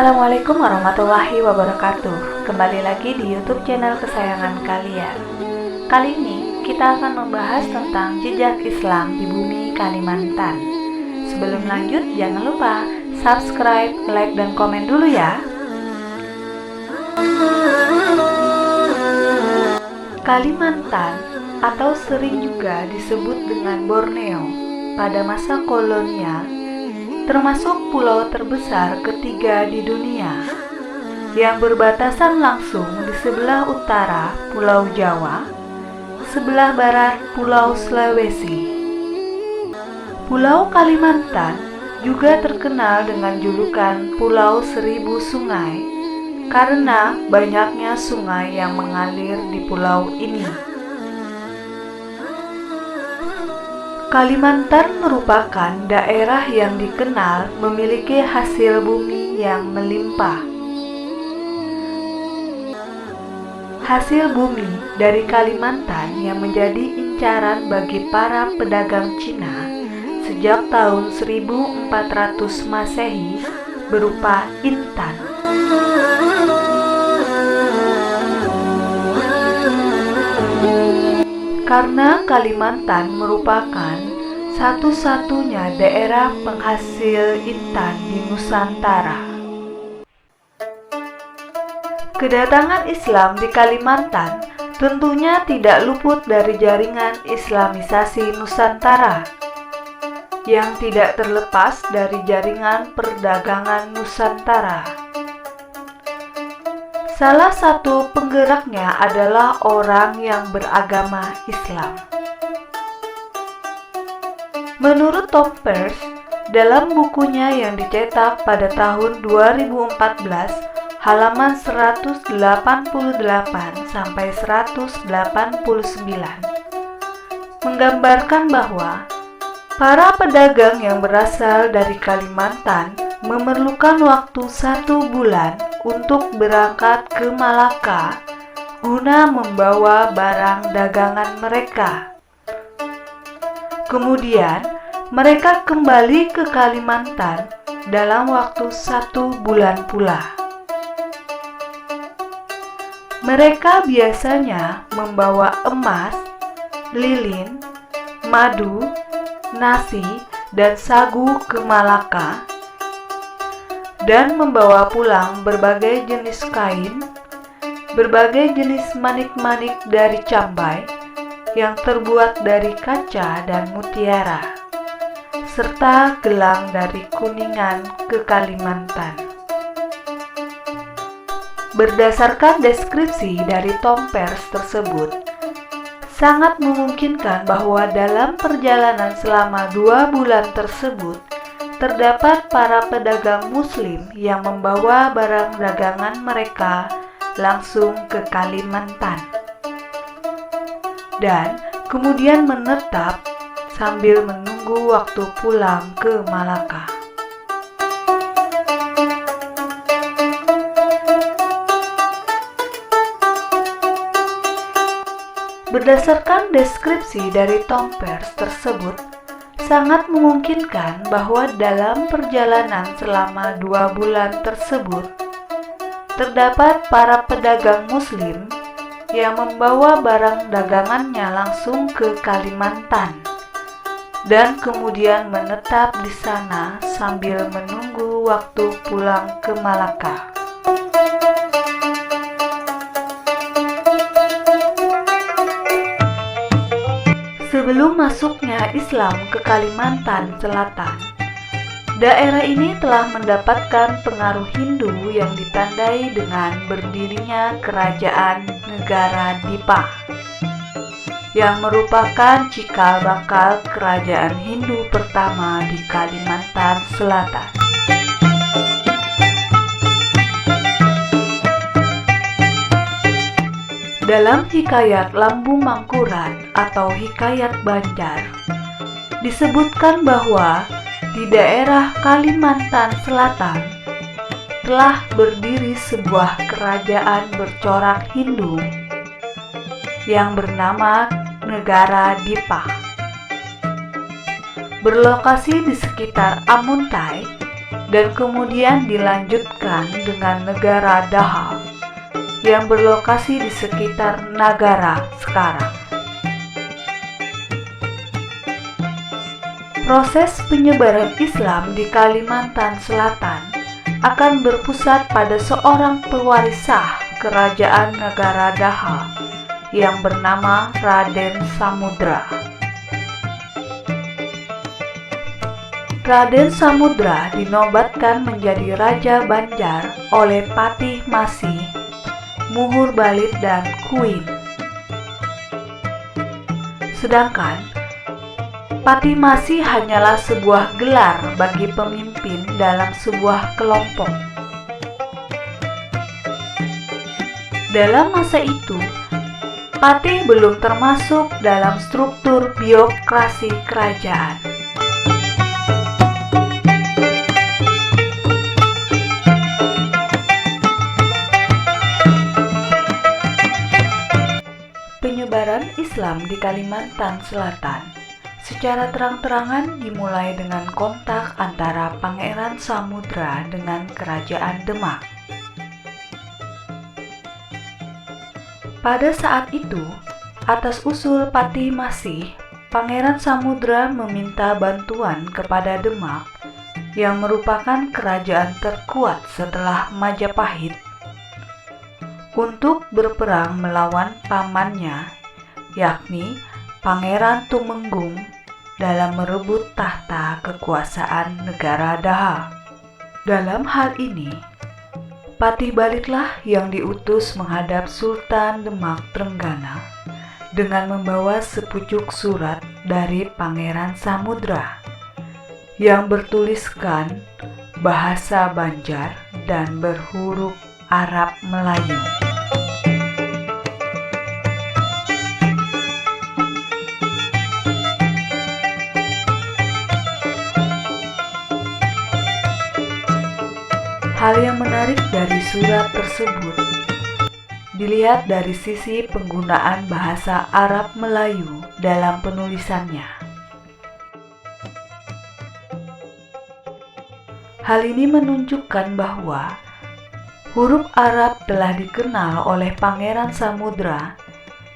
Assalamualaikum warahmatullahi wabarakatuh. Kembali lagi di YouTube channel kesayangan kalian. Kali ini kita akan membahas tentang jejak Islam di bumi Kalimantan. Sebelum lanjut, jangan lupa subscribe, like, dan komen dulu ya. Kalimantan atau sering juga disebut dengan Borneo pada masa kolonial termasuk pulau terbesar ketiga di dunia yang berbatasan langsung di sebelah utara Pulau Jawa, sebelah barat Pulau Sulawesi. Pulau Kalimantan juga terkenal dengan julukan Pulau Seribu Sungai karena banyaknya sungai yang mengalir di pulau ini. Kalimantan merupakan daerah yang dikenal memiliki hasil bumi yang melimpah. Hasil bumi dari Kalimantan yang menjadi incaran bagi para pedagang Cina sejak tahun 1400 Masehi berupa intan. Karena Kalimantan merupakan satu-satunya daerah penghasil intan di Nusantara. Kedatangan Islam di Kalimantan tentunya tidak luput dari jaringan Islamisasi Nusantara yang tidak terlepas dari jaringan perdagangan Nusantara. Salah satu penggeraknya adalah orang yang beragama Islam. Menurut Tom Peirce, dalam bukunya yang dicetak pada tahun 2014, halaman 188 sampai 189, menggambarkan bahwa para pedagang yang berasal dari Kalimantan memerlukan waktu 1 bulan untuk berangkat ke Malaka guna membawa barang dagangan mereka. Kemudian, mereka kembali ke Kalimantan dalam waktu 1 bulan pula. Mereka biasanya membawa emas, lilin, madu, nasi, dan sagu ke Malaka dan membawa pulang berbagai jenis kain, berbagai jenis manik-manik dari Cambai yang terbuat dari kaca dan mutiara, serta gelang dari Kuningan ke Kalimantan. Berdasarkan deskripsi dari Tom Peirce tersebut, sangat memungkinkan bahwa dalam perjalanan selama 2 bulan tersebut, terdapat para pedagang Muslim yang membawa barang dagangan mereka langsung ke Kalimantan dan kemudian menetap sambil menunggu waktu pulang ke Malaka. Berdasarkan deskripsi dari Tom Peirce tersebut, sangat memungkinkan bahwa dalam perjalanan selama 2 bulan tersebut, terdapat para pedagang Muslim yang membawa barang dagangannya langsung ke Kalimantan dan kemudian menetap di sana sambil menunggu waktu pulang ke Malaka. Sebelum masuknya Islam ke Kalimantan Selatan, daerah ini telah mendapatkan pengaruh Hindu yang ditandai dengan berdirinya Kerajaan Negara Dipah, yang merupakan cikal bakal kerajaan Hindu pertama di Kalimantan Selatan. Dalam hikayat Lambu Mangkurat atau hikayat Banjar, disebutkan bahwa di daerah Kalimantan Selatan telah berdiri sebuah kerajaan bercorak Hindu yang bernama Negara Dipah. Berlokasi di sekitar Amuntai, dan kemudian dilanjutkan dengan negara Daha yang berlokasi di sekitar Nagara sekarang. Proses penyebaran Islam di Kalimantan Selatan akan berpusat pada seorang pewaris sah kerajaan negara Daha yang bernama Raden Samudra. Raden Samudra dinobatkan menjadi Raja Banjar oleh Patih Masih, Muhur Balid dan Kuin. Sedangkan Patih Masih hanyalah sebuah gelar bagi pemimpin dalam sebuah kelompok. Dalam masa itu, Patih belum termasuk dalam struktur birokrasi kerajaan. Penyebaran Islam di Kalimantan Selatan secara terang-terangan dimulai dengan kontak antara Pangeran Samudra dengan Kerajaan Demak. Pada saat itu, atas usul Patih Masih, Pangeran Samudra meminta bantuan kepada Demak yang merupakan kerajaan terkuat setelah Majapahit untuk berperang melawan pamannya, yakni Pangeran Tumenggung, dalam merebut tahta kekuasaan negara Daha. Dalam hal ini, Patih Balidlah yang diutus menghadap Sultan Demak Trenggana dengan membawa sepucuk surat dari Pangeran Samudra yang bertuliskan bahasa Banjar dan berhuruf Arab Melayu. Hal yang menarik dari surat tersebut dilihat dari sisi penggunaan bahasa Arab Melayu dalam penulisannya. Hal ini menunjukkan bahwa huruf Arab telah dikenal oleh Pangeran Samudra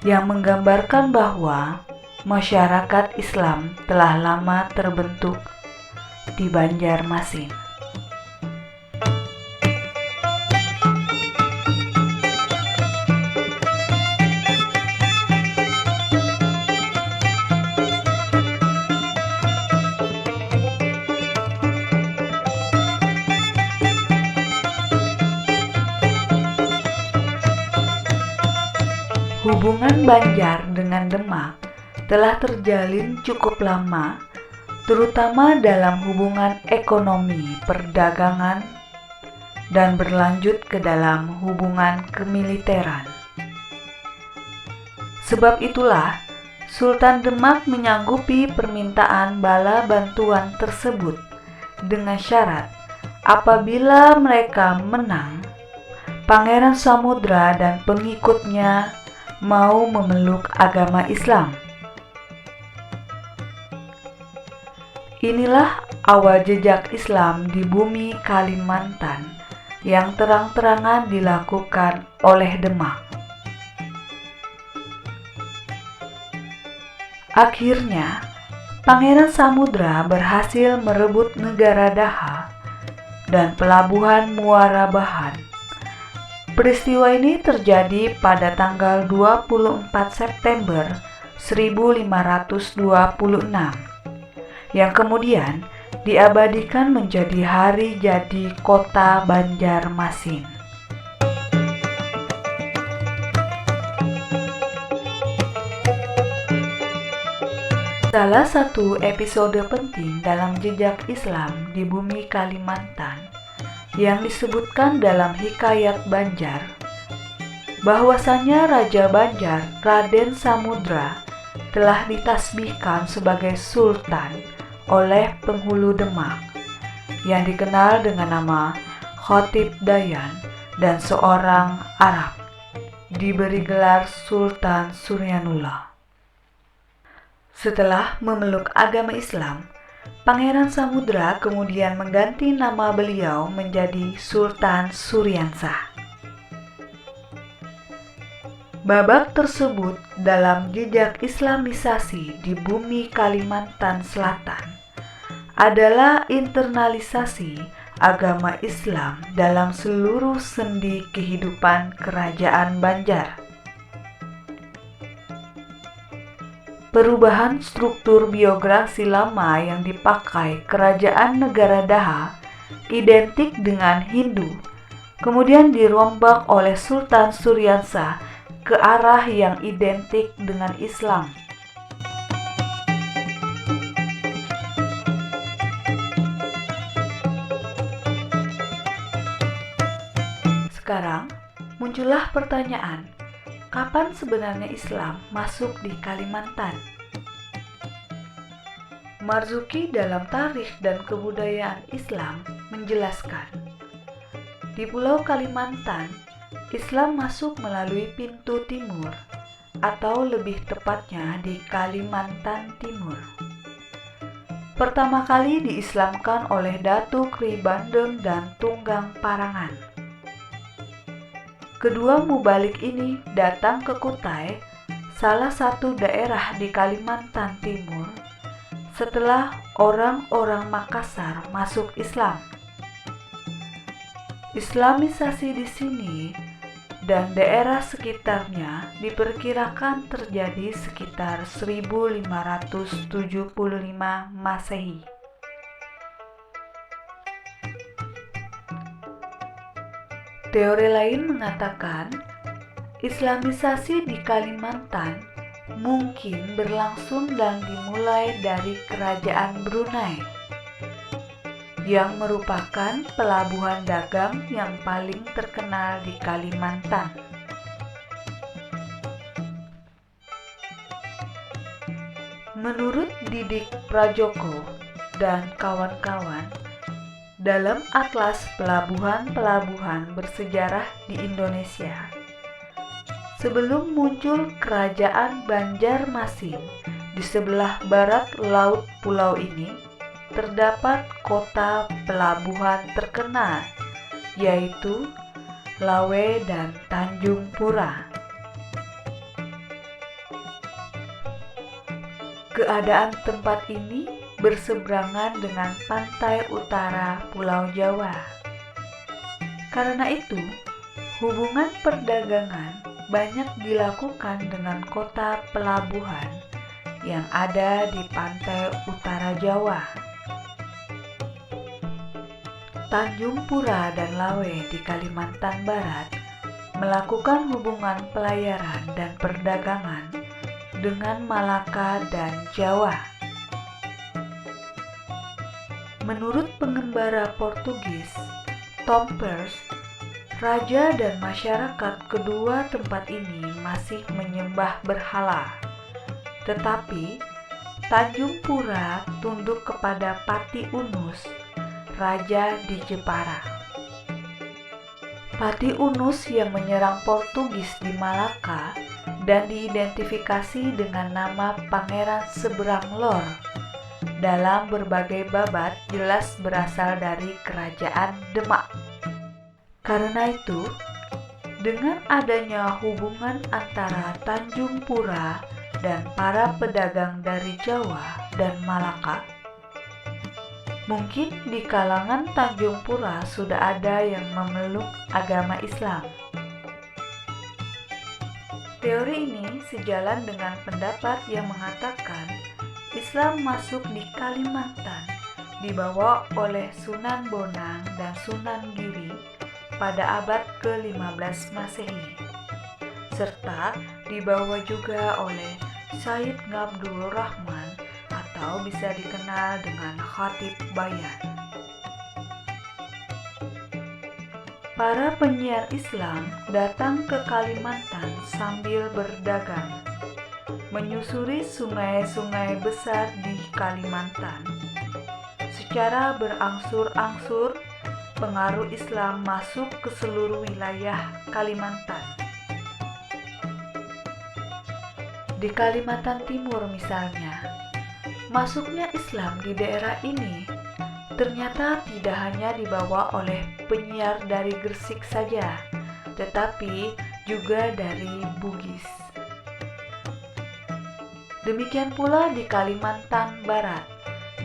yang menggambarkan bahwa masyarakat Islam telah lama terbentuk di Banjarmasin. Hubungan Banjar dengan Demak telah terjalin cukup lama, terutama dalam hubungan ekonomi, perdagangan, dan berlanjut ke dalam hubungan kemiliteran. Sebab itulah, Sultan Demak menyanggupi permintaan bala bantuan tersebut dengan syarat apabila mereka menang, Pangeran Samudra dan pengikutnya mau memeluk agama Islam. Inilah awal jejak Islam di bumi Kalimantan yang terang-terangan dilakukan oleh Demak. Akhirnya, Pangeran Samudra berhasil merebut negara Daha dan pelabuhan Muara Bahan. Peristiwa ini terjadi pada tanggal 24 September 1526 yang kemudian diabadikan menjadi hari jadi kota Banjarmasin. Salah satu episode penting dalam jejak Islam di bumi Kalimantan yang disebutkan dalam Hikayat Banjar, bahwasanya Raja Banjar Raden Samudra telah ditasbihkan sebagai Sultan oleh penghulu Demak yang dikenal dengan nama Khatib Dayan dan seorang Arab, diberi gelar Sultan Suryanullah. Setelah memeluk agama Islam, Pangeran Samudra kemudian mengganti nama beliau menjadi Sultan Suryansah. Babak tersebut dalam jejak Islamisasi di bumi Kalimantan Selatan adalah internalisasi agama Islam dalam seluruh sendi kehidupan Kerajaan Banjar. Perubahan struktur biografi lama yang dipakai Kerajaan Negara Daha identik dengan Hindu, kemudian dirombak oleh Sultan Suryansah ke arah yang identik dengan Islam. Sekarang muncullah pertanyaan, kapan sebenarnya Islam masuk di Kalimantan? Marzuki dalam Tarikh dan Kebudayaan Islam menjelaskan, di Pulau Kalimantan, Islam masuk melalui pintu timur, atau lebih tepatnya di Kalimantan Timur. Pertama kali diislamkan oleh Datu Kri Bandeng dan Tunggang Parangan. Kedua mubalik ini datang ke Kutai, salah satu daerah di Kalimantan Timur, setelah orang-orang Makassar masuk Islam. Islamisasi di sini dan daerah sekitarnya diperkirakan terjadi sekitar 1575 Masehi. Teori lain mengatakan Islamisasi di Kalimantan mungkin berlangsung dan dimulai dari Kerajaan Brunei, yang merupakan pelabuhan dagang yang paling terkenal di Kalimantan. Menurut Didik Prajoko dan kawan-kawan, dalam Atlas Pelabuhan-Pelabuhan Bersejarah di Indonesia, sebelum muncul Kerajaan Banjarmasin di sebelah barat laut pulau ini, terdapat kota pelabuhan terkenal, yaitu Lawe dan Tanjung Pura. Keadaan tempat ini berseberangan dengan pantai utara Pulau Jawa. Karena itu, hubungan perdagangan banyak dilakukan dengan kota pelabuhan yang ada di pantai utara Jawa. Tanjung Pura dan Lawe di Kalimantan Barat melakukan hubungan pelayaran dan perdagangan dengan Malaka dan Jawa. Menurut pengembara Portugis, Tom Peirce, raja dan masyarakat kedua tempat ini masih menyembah berhala. Tetapi, Tanjung Pura tunduk kepada Pati Unus, raja di Jepara. Pati Unus yang menyerang Portugis di Malaka dan diidentifikasi dengan nama Pangeran Seberang Lor dalam berbagai babat jelas berasal dari Kerajaan Demak. Karena itu, dengan adanya hubungan antara Tanjung Pura dan para pedagang dari Jawa dan Malaka, mungkin di kalangan Tanjung Pura sudah ada yang memeluk agama Islam. Teori ini sejalan dengan pendapat yang mengatakan Islam masuk di Kalimantan dibawa oleh Sunan Bonang dan Sunan Giri pada abad ke-15 Masehi, serta dibawa juga oleh Said Ngabdul Rahman atau bisa dikenal dengan Khatib Bayan. Para penyiar Islam datang ke Kalimantan sambil berdagang, menyusuri sungai-sungai besar di Kalimantan. Secara berangsur-angsur, pengaruh Islam masuk ke seluruh wilayah Kalimantan. Di Kalimantan Timur misalnya, Masuknya Islam di daerah ini ternyata tidak hanya dibawa oleh penyiar dari Gresik saja, tetapi juga dari Bugis. Demikian pula di Kalimantan Barat,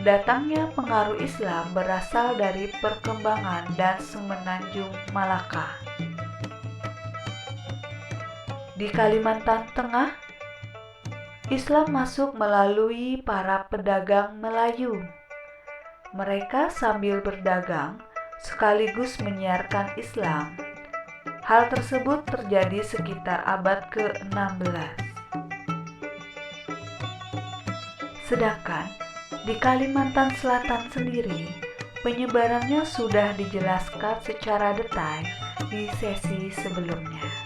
datangnya pengaruh Islam berasal dari perkembangan dan semenanjung Malaka. Di Kalimantan Tengah, Islam masuk melalui para pedagang Melayu. Mereka sambil berdagang sekaligus menyiarkan Islam. Hal tersebut terjadi sekitar abad ke-16. Sedangkan di Kalimantan Selatan sendiri, penyebarannya sudah dijelaskan secara detail di sesi sebelumnya.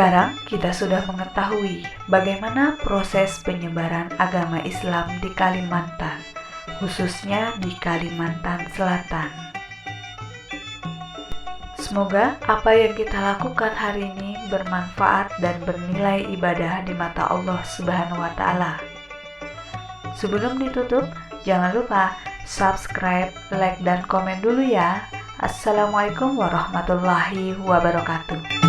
Sekarang kita sudah mengetahui bagaimana proses penyebaran agama Islam di Kalimantan, khususnya di Kalimantan Selatan. Semoga apa yang kita lakukan hari ini bermanfaat dan bernilai ibadah di mata Allah Subhanahu wa Ta'ala. Sebelum ditutup, jangan lupa subscribe, like, dan komen dulu ya. Assalamualaikum warahmatullahi wabarakatuh.